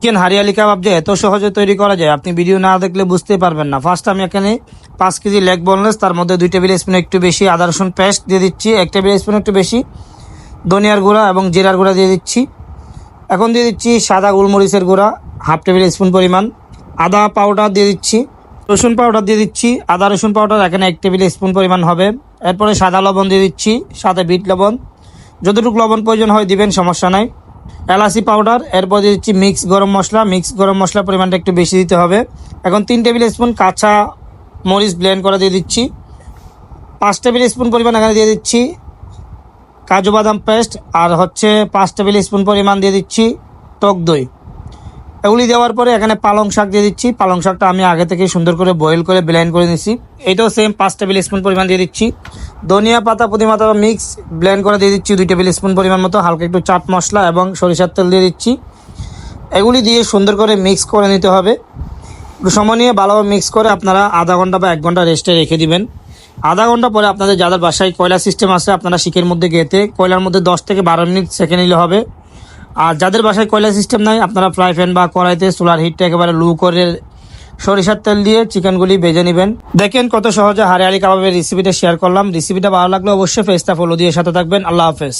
Chicken hariyali কাবাব যে এত সহজে তৈরি করা যায় আপনি ভিডিও না দেখলে বুঝতে পারবেন না। ফার্স্ট আমি এখানে 5 কেজি লেগ বোনলেস, তার মধ্যে 2 টেবিল স্পুন একটু বেশি আদা রসুন পেস্ট দিয়ে দিচ্ছি, 1 টেবিল স্পুন একটু বেশি ধনিয়ার গুঁড়া এবং জিরার গুঁড়া দিয়ে দিচ্ছি। এখন দিয়ে দিচ্ছি সাদা গোলমরিচের গুঁড়া 1/2 টেবিল স্পুন পরিমাণ, আদা পাউডার দিয়ে দিচ্ছি, রসুন পাউডার দিয়ে দিচ্ছি, আদা রসুন পাউডার এখানে 1 টেবিল স্পুন পরিমাণ হবে। এরপরে সাদা লবণ দিয়ে দিচ্ছি, সাথে বিট লবণ, যতটুকু লবণ প্রয়োজন হয় দিবেন, সমস্যা নাই। এলাচি পাউডার, এরপর দিয়ে দিচ্ছি মিক্স গরম মশলা পরিমাণটা একটু বেশি দিতে হবে। এখন 3 টেবিল স্পুন কাঁচা মরিচ ব্লেন্ড করে দিয়ে দিচ্ছি, 5 টেবিল স্পুন পরিমাণ এখানে দিয়ে দিচ্ছি কাজু বাদাম পেস্ট, আর 5 টেবিল স্পুন পরিমাণ দিয়ে দিচ্ছি টক দই। এগুলি দেওয়ার পরে এখানে পালং শাক দিয়ে দিচ্ছি, পালং শাকটা আমি আগে থেকে সুন্দর করে বয়েল করে ব্লেন্ড করে নিচ্ছি, এটাও সেম 5 টেবিল স্পুন পরিমাণ দিয়ে দিচ্ছি। ধনিয়া পাতা পুদিনা পাতা মিক্স ব্লেন্ড করে দিয়ে দিচ্ছি 2 টেবিল স্পুন পরিমাণ মতো, হালকা একটু চাট মশলা এবং সরিষার তেল দিয়ে দিচ্ছি। এগুলি দিয়ে সুন্দর করে মিক্স করে নিতে হবে। একটু সময় নিয়ে ভালোভাবে মিক্স করে আপনারা আধা ঘন্টা বা 1 ঘন্টা রেস্টে রেখে দিবেন। আধা ঘন্টা পরে আপনাদের যাদের বাসায় কয়লা সিস্টেম আছে আপনারা শিকের মধ্যে গেঁথে কয়লার মধ্যে 10 থেকে 12 মিনিট সেঁকে নিলে হবে। আর যাদের বাসায় কয়লা সিস্টেম নাই আপনারা ফ্রাই প্যান বা কড়াইতে চুলার হিটটা একেবারে লো করে সরিষার তেল দিয়ে চিকেনগুলি ভেজে নেবেন। দেখেন কত সহজে হারিয়ালি কাবাবের রেসিপিটা শেয়ার করলাম। রেসিপিটা ভালো লাগলে অবশ্যই পেজটা ফলো দিয়ে সাথে থাকবেন। আল্লাহ হাফেজ।